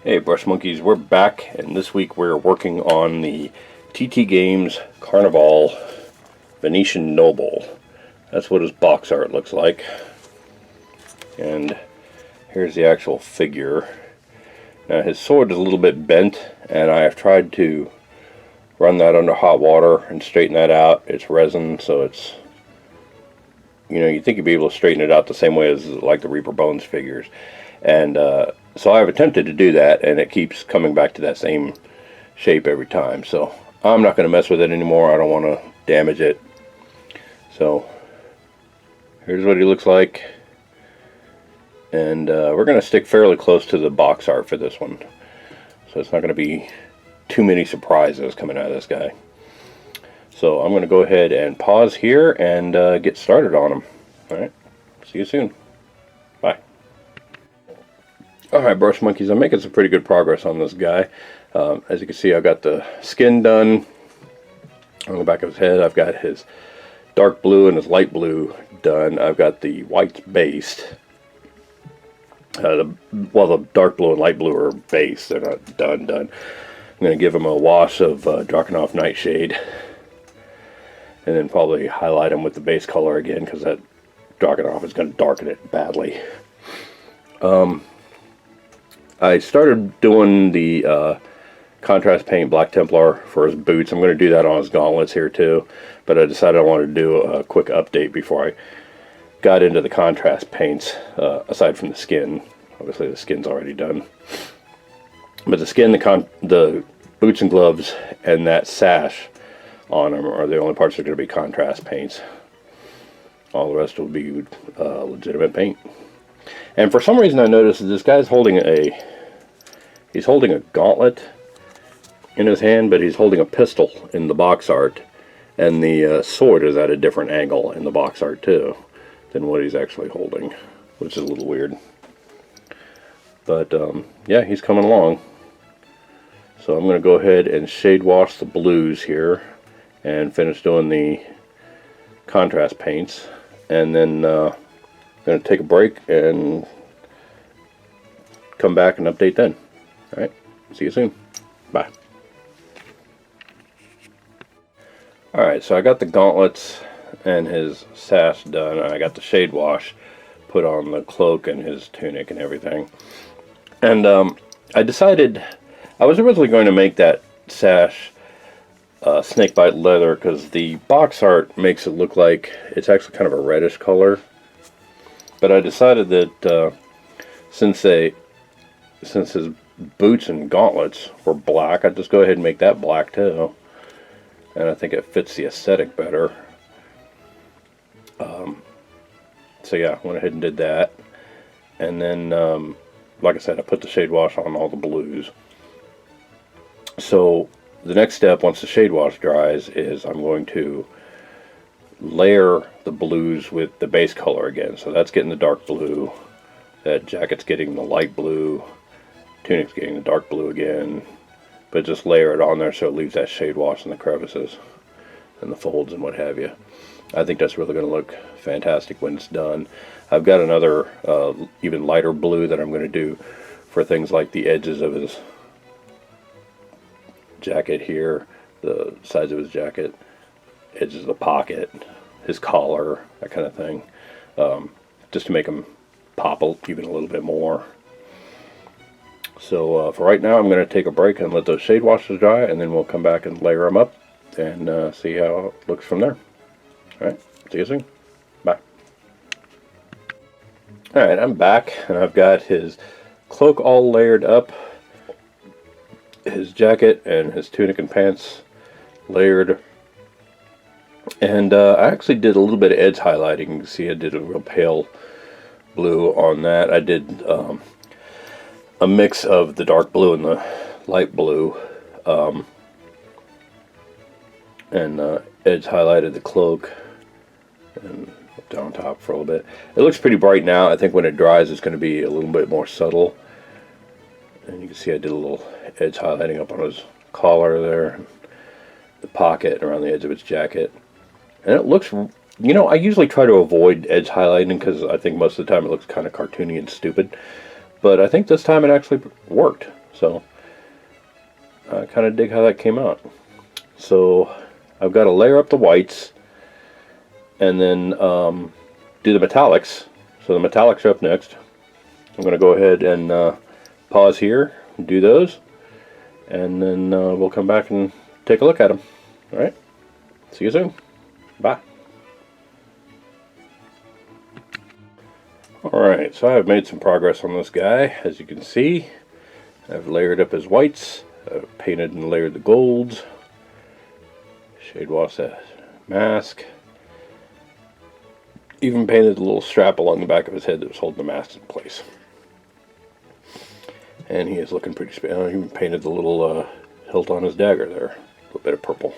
Hey Brush Monkeys, we're back, and this week we're working on the TT Games Carnevale Venetian Noble. That's what his box art looks like. And here's the actual figure. Now his sword is a little bit bent, and I have tried to run that under hot water and straighten that out. It's resin, so it's, you know, you'd think you'd be able to straighten it out the same way as like the Reaper Bones figures. And so I've attempted to do that, and it keeps coming back to that same shape every time. So I'm not going to mess with it anymore. I don't want to damage it. So here's what he looks like. And we're going to stick fairly close to the box art for this one. So it's not going to be too many surprises coming out of this guy. So I'm going to go ahead and pause here and get started on him. Alright, see you soon. Bye. Alright, Brush Monkeys, I'm making some pretty good progress on this guy. As you can see, I've got the skin done on the back of his head. I've got his dark blue and his light blue done. I've got the whites based. Well, the dark blue and light blue are based. They're not done. I'm going to give him a wash of Drakenhof Nightshade. And then probably highlight him with the base color again, because that Drakenhof is going to darken it badly. I started doing the contrast paint Black Templar for his boots. I'm going to do that on his gauntlets here too, but I decided I wanted to do a quick update before I got into the contrast paints, aside from the skin. Obviously the skin's already done. But the skin, the boots and gloves, and that sash on them are the only parts that are going to be contrast paints. All the rest will be legitimate paint. And for some reason I noticed that this guy's holding he's holding a gauntlet in his hand, but he's holding a pistol in the box art. And the sword is at a different angle in the box art too than what he's actually holding, which is a little weird. But yeah, he's coming along. So I'm going to go ahead and shade wash the blues here and finish doing the contrast paints. And then I'm going to take a break and come back and update then. Alright, see you soon. Bye. Alright, so I got the gauntlets and his sash done, and I got the shade wash put on the cloak and his tunic and everything. And I decided, I was originally going to make that sash snakebite leather, because the box art makes it look like it's actually kind of a reddish color. But I decided that since his boots and gauntlets were black, I'd just go ahead and make that black too. And I think it fits the aesthetic better. So yeah, went ahead and did that. And then, like I said, I put the shade wash on all the blues. So the next step, once the shade wash dries, is I'm going to layer the blues with the base color again. So that's getting the dark blue, that jacket's getting the light blue, tunic's getting the dark blue again, but just layer it on there so it leaves that shade wash in the crevices and the folds and what have you. I think that's really going to look fantastic when it's done. I've got another even lighter blue that I'm going to do for things like the edges of his jacket here, the sides of his jacket, edges of the pocket, his collar, that kind of thing, just to make him pop even a little bit more. So for right now, I'm going to take a break and let those shade washes dry, and then we'll come back and layer them up and see how it looks from there. Alright, see you soon. Bye. Alright, I'm back, and I've got his cloak all layered up, his jacket and his tunic and pants layered. And I actually did a little bit of edge highlighting. You can see I did a real pale blue on that. I did a mix of the dark blue and the light blue, and edge highlighted the cloak and down top for a little bit. It looks pretty bright now. I think when it dries it's going to be a little bit more subtle. And you can see I did a little edge highlighting up on his collar there, the pocket around the edge of his jacket. And it looks, you know, I usually try to avoid edge highlighting because I think most of the time it looks kind of cartoony and stupid. But I think this time it actually worked. So I kind of dig how that came out. So I've got to layer up the whites and then do the metallics. So the metallics are up next. I'm going to go ahead and pause here and do those, and then we'll come back and take a look at them. Alright, see you soon. Bye. Alright, so I've made some progress on this guy. As you can see, I've layered up his whites, I've painted and layered the golds, shade washed that mask, even painted the little strap along the back of his head that was holding the mask in place. And he is looking pretty I even painted the little hilt on his dagger there, a little bit of purple.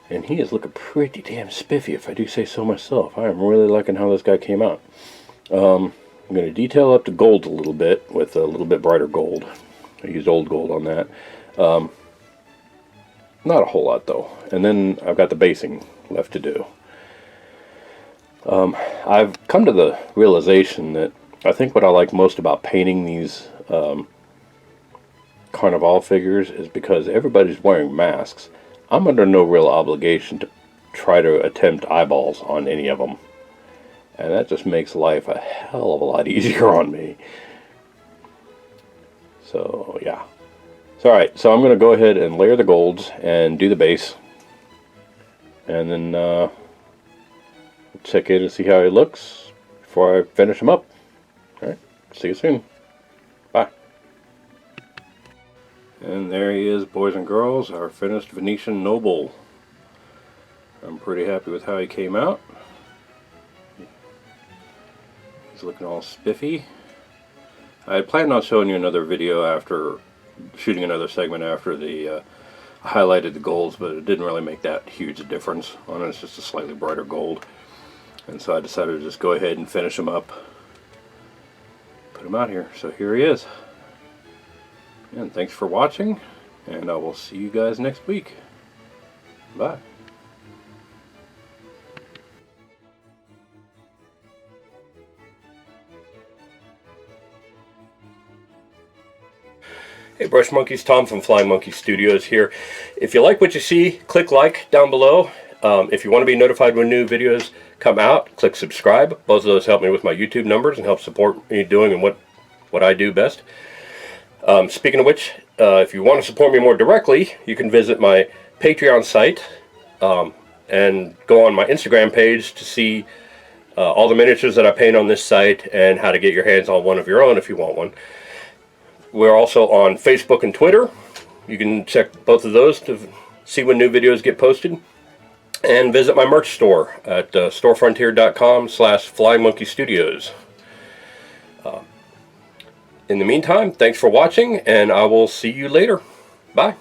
And he is looking pretty damn spiffy, if I do say so myself. I am really liking how this guy came out. I'm going to detail up the gold a little bit with a little bit brighter gold. I used old gold on that. Not a whole lot though. And then I've got the basing left to do. I've come to the realization that I think what I like most about painting these Carnevale figures is because everybody's wearing masks. I'm under no real obligation to try to attempt eyeballs on any of them. And that just makes life a hell of a lot easier on me. So, yeah. So, alright, so I'm going to go ahead and layer the golds and do the base. And then check in and see how he looks before I finish him up. Alright, see you soon. Bye. And there he is, boys and girls, our finished Venetian noble. I'm pretty happy with how he came out. He's looking all spiffy. I had planned on showing you another video after shooting another segment after the I highlighted the golds, but it didn't really make that huge a difference on it. It's just a slightly brighter gold. And so I decided to just go ahead and finish him up. Put him out here. So here he is. And thanks for watching, and I will see you guys next week. Bye. Hey Brush Monkeys, Tom from Flying Monkey Studios here. If you like what you see, click like down below. If you want to be notified when new videos come out, click subscribe. Both of those help me with my YouTube numbers and help support me doing and what I do best. Speaking of which, if you want to support me more directly, you can visit my Patreon site and go on my Instagram page to see all the miniatures that I paint on this site and how to get your hands on one of your own if you want one. We're also on Facebook and Twitter. You can check both of those to see when new videos get posted. And visit my merch store at storefrontier.com/flyingmonkeystudios. In the meantime, thanks for watching, and I will see you later. Bye.